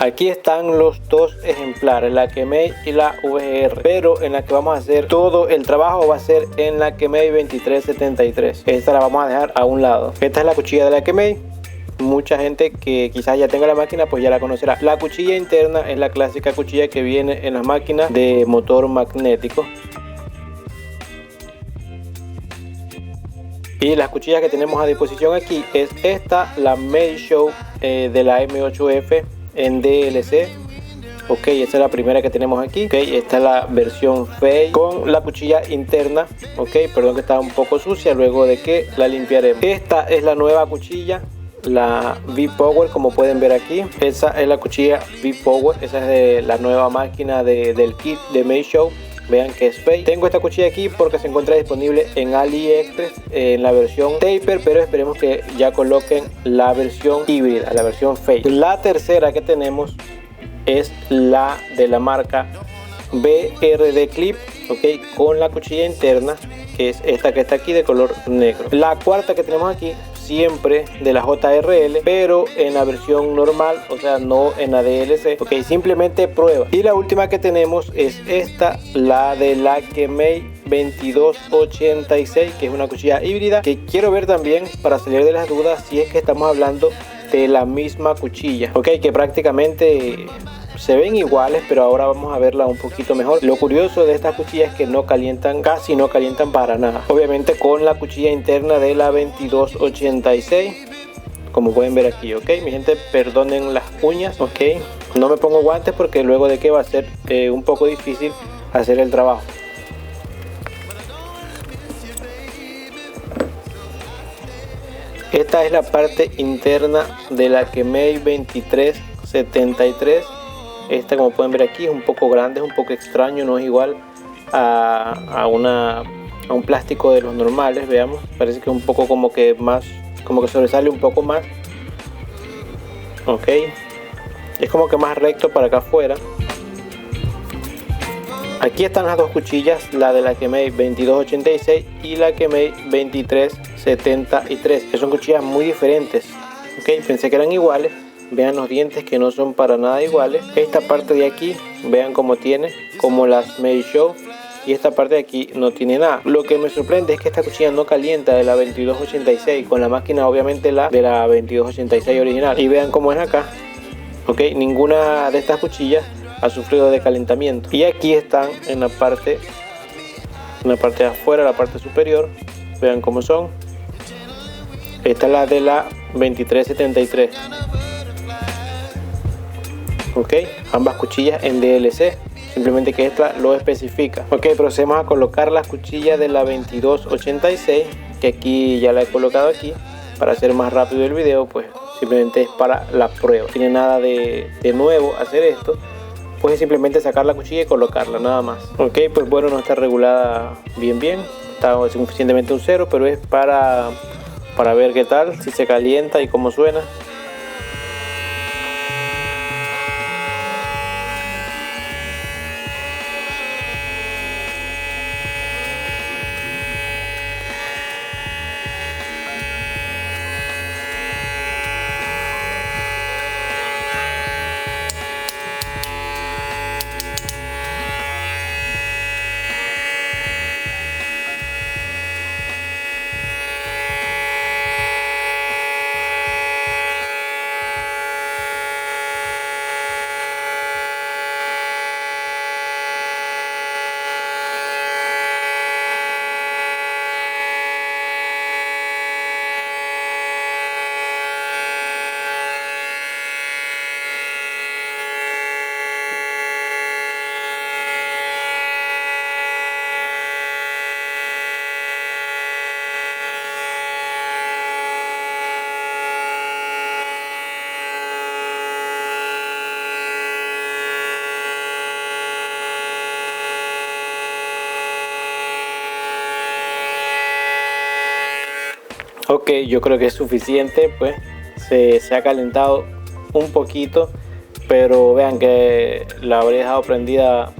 Aquí están los dos ejemplares, la Kemei y la VGR, pero en la que vamos a hacer todo el trabajo va a ser en la Kemei 2373. Esta la vamos a dejar a un lado. Esta es la cuchilla de la Kemei. Mucha gente que quizás ya tenga la máquina pues ya la conocerá. La cuchilla interna es la clásica cuchilla que viene en las máquinas de motor magnético. Y las cuchillas que tenemos a disposición aquí es esta, la Meisho de la M8F en DLC. Ok, esta es la primera que tenemos aquí. Ok, esta es la versión Fei con la cuchilla interna. Ok, perdón que está un poco sucia, luego de que la limpiaremos. Esta es la nueva cuchilla, la V-Power, como pueden ver aquí. Esa es la cuchilla V-Power, esa es de la nueva máquina del kit de Meisho. Vean que es Fei. Tengo esta cuchilla aquí porque se encuentra disponible en AliExpress en la versión Taper, pero esperemos que ya coloquen la versión híbrida, la versión Fei. La tercera que tenemos es la de la marca BRD Clip, ok, con la cuchilla interna, que es esta que está aquí de color negro. La cuarta que tenemos aquí, siempre de la JRL, pero en la versión normal, o sea, no en la DLC. Ok, simplemente prueba. Y la última que tenemos es esta, la de la Kemei 2286, que es una cuchilla híbrida, que quiero ver también para salir de las dudas si es que estamos hablando de la misma cuchilla. Ok, que prácticamente se ven iguales, pero ahora vamos a verla un poquito mejor. Lo curioso de estas cuchillas es que no calientan, casi no calientan para nada. Obviamente con la cuchilla interna de la 2286, como pueden ver aquí. Ok, mi gente, perdonen las uñas. Ok, no me pongo guantes porque luego de que va a ser un poco difícil hacer el trabajo. Esta es la parte interna de la Kemei 2373. Esta, como pueden ver aquí, es un poco grande, es un poco extraño, no es igual a un plástico de los normales. Veamos, parece que es un poco como que sobresale un poco más. Ok, es como que más recto para acá afuera. Aquí están las dos cuchillas, la de la Kemei 2286 y la Kemei 2373, que son cuchillas muy diferentes. Ok, pensé que eran iguales. Vean los dientes que no son para nada iguales. Esta parte de aquí, vean cómo tiene, como las Meisho, y esta parte de aquí no tiene nada. Lo que me sorprende es que esta cuchilla no calienta de la 2286 con la máquina, obviamente la de la 2286 original. Y vean cómo es acá. Ok, ninguna de estas cuchillas ha sufrido de calentamiento. Y aquí están en la parte de afuera, la parte superior. Vean cómo son. Esta es la de la 2373. Ok, ambas cuchillas en DLC, simplemente que esta lo especifica. Ok, procedemos a colocar las cuchillas de la 2286, que aquí ya la he colocado aquí. Para hacer más rápido el video, pues simplemente es para la prueba. No tiene nada de nuevo hacer esto, pues es simplemente sacar la cuchilla y colocarla, nada más. Ok, pues bueno, no está regulada bien, está suficientemente un cero, pero es para ver qué tal, si se calienta y cómo suena. Ok, yo creo que es suficiente, pues se ha calentado un poquito, pero vean que la habré dejado prendida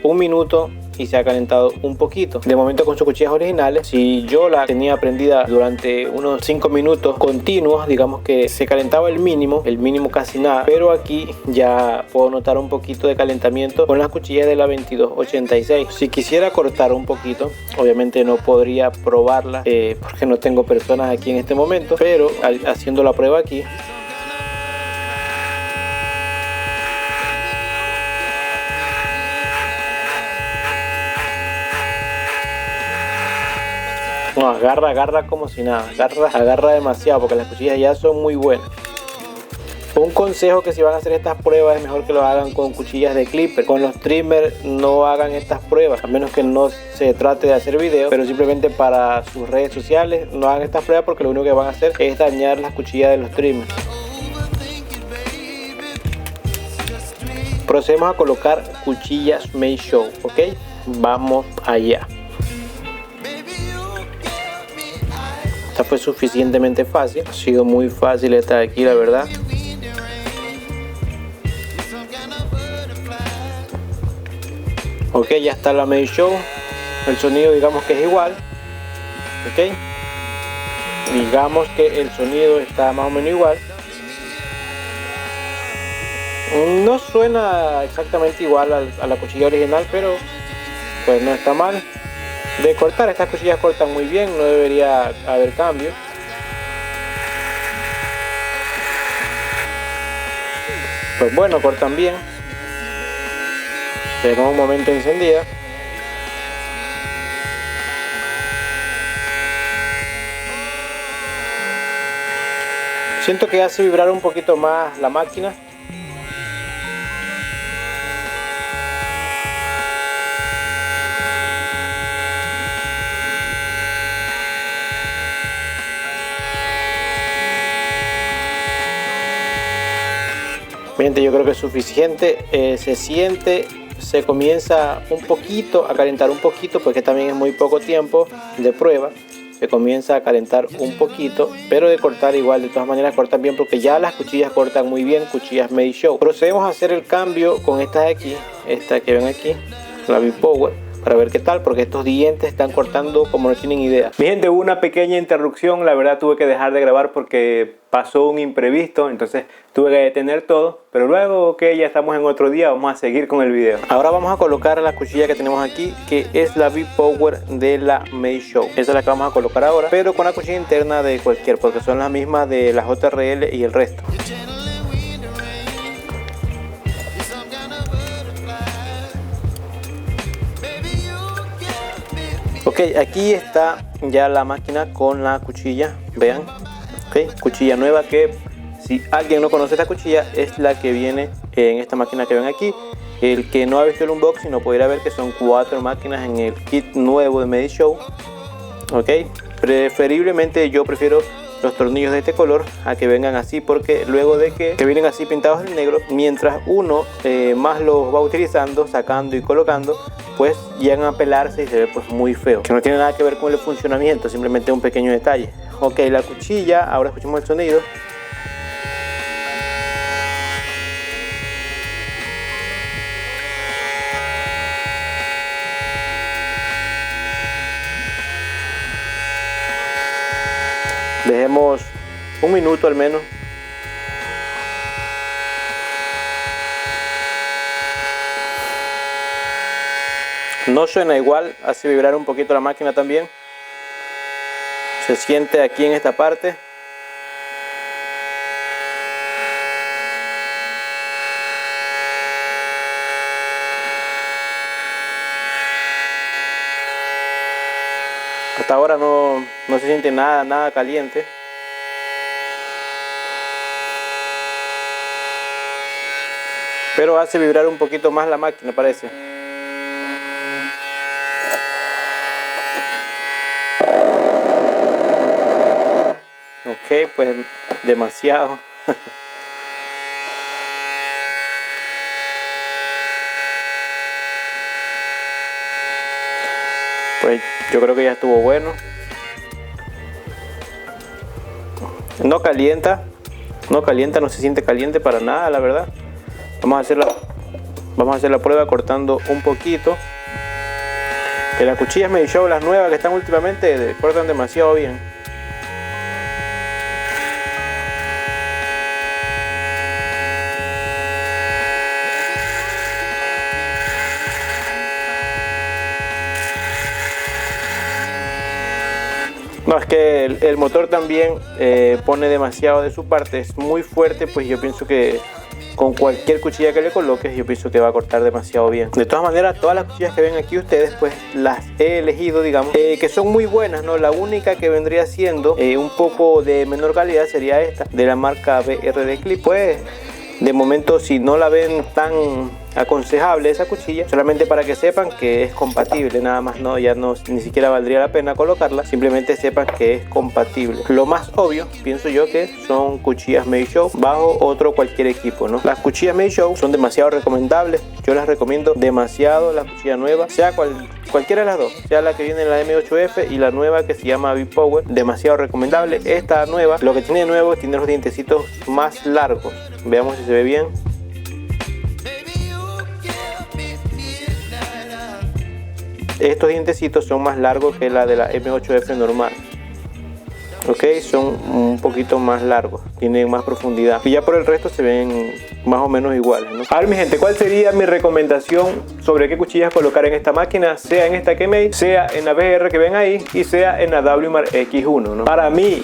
1 minuto y se ha calentado un poquito. De momento con sus cuchillas originales, si yo la tenía prendida durante unos 5 minutos continuos, digamos que se calentaba el mínimo casi nada, pero aquí ya puedo notar un poquito de calentamiento con las cuchillas de la 2286. Si quisiera cortar un poquito, obviamente no podría probarla porque no tengo personas aquí en este momento, pero haciendo la prueba aquí, no, agarra como si nada, agarra demasiado porque las cuchillas ya son muy buenas. Un consejo: que si van a hacer estas pruebas es mejor que lo hagan con cuchillas de clipper. Con los trimmers no hagan estas pruebas, a menos que no se trate de hacer videos, pero simplemente para sus redes sociales no hagan estas pruebas porque lo único que van a hacer es dañar las cuchillas de los trimmers. Procedemos a colocar cuchillas Made Show, ok, vamos allá. Esta fue suficientemente fácil, ha sido muy fácil esta de aquí, la verdad. Ok, ya está la Made Show. El sonido digamos que es igual. Ok, digamos que el sonido está más o menos igual. No suena exactamente igual a la cuchilla original, pero pues no está mal. De cortar, estas cuchillas cortan muy bien, no debería haber cambio. Pues bueno, cortan bien. Tenemos un momento encendida. Siento que hace vibrar un poquito más la máquina. Bien, yo creo que es suficiente. Se comienza un poquito a calentar un poquito, porque también es muy poco tiempo de prueba. Se comienza a calentar un poquito, pero de cortar igual, de todas maneras cortan bien, porque ya las cuchillas cortan muy bien, cuchillas Made Show. Procedemos a hacer el cambio con estas de aquí, esta que ven aquí, la V-Power, para ver qué tal, porque estos dientes están cortando como no tienen idea. Mi gente, hubo una pequeña interrupción, la verdad tuve que dejar de grabar porque pasó un imprevisto, entonces tuve que detener todo, pero luego, ok, ya estamos en otro día, vamos a seguir con el video. Ahora vamos a colocar la cuchilla que tenemos aquí, que es la V-Power de la Made Show. Esa es la que vamos a colocar ahora, pero con la cuchilla interna de cualquier, porque son las mismas de la JRL y el resto. Ok, aquí está ya la máquina con la cuchilla, vean, ok, cuchilla nueva, que si alguien no conoce esta cuchilla es la que viene en esta máquina que ven aquí. El que no ha visto el unboxing no podrá ver que son 4 máquinas en el kit nuevo de Made Show. Ok, preferiblemente yo prefiero los tornillos de este color a que vengan así, porque luego de que vienen así pintados en negro, mientras uno más los va utilizando, sacando y colocando, pues llegan a pelarse y se ve pues muy feo, que no tiene nada que ver con el funcionamiento, simplemente un pequeño detalle. Ok, la cuchilla, ahora escuchemos el sonido. Dejemos un minuto al menos. No suena igual, hace vibrar un poquito la máquina también. Se siente aquí en esta parte. Hasta ahora no se siente nada caliente. Pero hace vibrar un poquito más la máquina, parece. Ok, pues demasiado. Pues yo creo que ya estuvo bueno. No calienta, no se siente caliente para nada, la verdad. Vamos a hacer la prueba cortando un poquito. Que las cuchillas Meisho, las nuevas que están últimamente, cortan demasiado bien. No, es que el motor también pone demasiado de su parte, es muy fuerte, pues yo pienso que con cualquier cuchilla que le coloques, yo pienso que va a cortar demasiado bien. De todas maneras, todas las cuchillas que ven aquí ustedes, pues las he elegido, digamos, que son muy buenas, ¿no? La única que vendría siendo un poco de menor calidad sería esta, de la marca BRD Clip. Pues de momento, si no la ven tan aconsejable esa cuchilla, solamente para que sepan que es compatible, nada más, no, ya no, ni siquiera valdría la pena colocarla, simplemente sepan que es compatible. Lo más obvio, pienso yo, que son cuchillas Meisho bajo otro cualquier equipo, ¿no? Las cuchillas Meisho son demasiado recomendables, yo las recomiendo demasiado, la cuchilla nueva, sea cualquiera de las dos, sea la que viene en la M8F y la nueva que se llama V-Power, demasiado recomendable. Esta nueva, lo que tiene de nuevo, tiene los dientecitos más largos, veamos si se ve bien. Estos dientecitos son más largos que la de la M8F normal. Ok, son un poquito más largos, tienen más profundidad y ya por el resto se ven más o menos iguales, ¿no? A ver, mi gente, ¿cuál sería mi recomendación sobre qué cuchillas colocar en esta máquina? Sea en esta Kemei, sea en la BR que ven ahí y sea en la WMAR X1, ¿no? Para mí,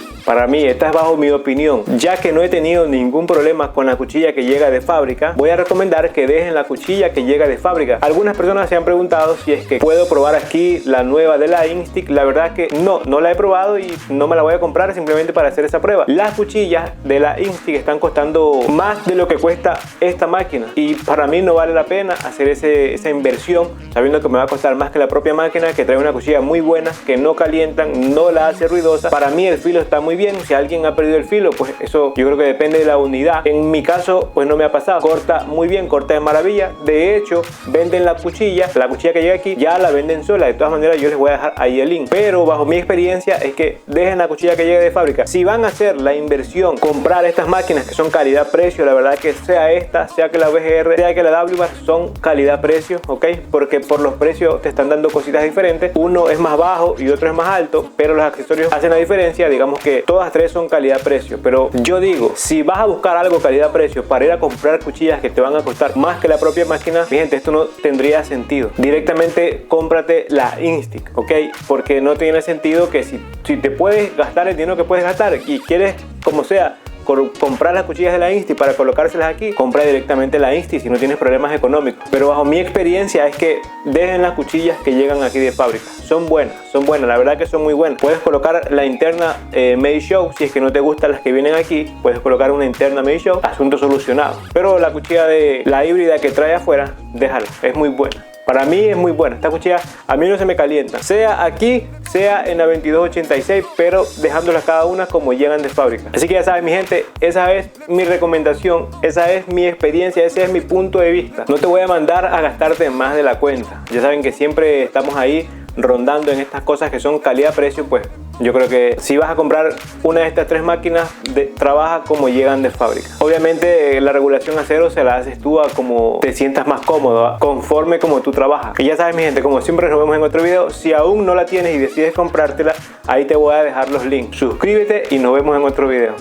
esta es bajo mi opinión, ya que no he tenido ningún problema con la cuchilla que llega de fábrica, voy a recomendar que dejen la cuchilla que llega de fábrica. Algunas personas se han preguntado si es que puedo probar aquí la nueva de la Instick. La verdad que no la he probado y no me la voy a comprar simplemente para hacer esa prueba. Las cuchillas de la Instick están costando más de lo que cuesta esta máquina y para mí no vale la pena hacer esa inversión sabiendo que me va a costar más que la propia máquina, que trae una cuchilla muy buena, que no calientan, no la hace ruidosa. Para mí el filo está muy bien. Si alguien ha perdido el filo, pues eso yo creo que depende de la unidad. En mi caso, pues no me ha pasado. Corta muy bien, corta de maravilla. De hecho, venden la cuchilla que llega aquí, ya la venden sola. De todas maneras, yo les voy a dejar ahí el link. Pero bajo mi experiencia es que dejen la cuchilla que llegue de fábrica. Si van a hacer la inversión, comprar estas máquinas que son calidad-precio, la verdad que sea esta, sea que la BGR, sea que la WMAR, son calidad-precio, ¿ok? Porque por los precios te están dando cositas diferentes. Uno es más bajo y otro es más alto, pero los accesorios hacen la diferencia. Digamos que todas tres son calidad-precio, pero yo digo, si vas a buscar algo calidad-precio para ir a comprar cuchillas que te van a costar más que la propia máquina, mi gente, esto no tendría sentido. Directamente cómprate la Instick, ¿ok? Porque no tiene sentido que si te puedes gastar el dinero que puedes gastar y quieres, como sea, comprar las cuchillas de la Instick para colocárselas aquí, compra directamente la Instick si no tienes problemas económicos. Pero bajo mi experiencia es que dejen las cuchillas que llegan aquí de fábrica. Son buenas, la verdad que son muy buenas. Puedes colocar la interna Meisho, si es que no te gustan las que vienen aquí, puedes colocar una interna Meisho, asunto solucionado. Pero la cuchilla de la híbrida que trae afuera, déjala, es muy buena. Para mí es muy buena. Esta cuchilla a mí no se me calienta. Sea aquí, sea en la 2286, pero dejándolas cada una como llegan de fábrica. Así que ya sabes, mi gente, esa es mi recomendación, esa es mi experiencia, ese es mi punto de vista. No te voy a mandar a gastarte más de la cuenta. Ya saben que siempre estamos ahí rondando en estas cosas que son calidad-precio. Pues yo creo que si vas a comprar una de estas tres máquinas, trabaja como llegan de fábrica. Obviamente la regulación a cero se la haces tú a como te sientas más cómodo, conforme como tú trabajas. Y ya sabes, mi gente, como siempre nos vemos en otro video. Si aún no la tienes y decides comprártela, ahí te voy a dejar los links. Suscríbete y nos vemos en otro video.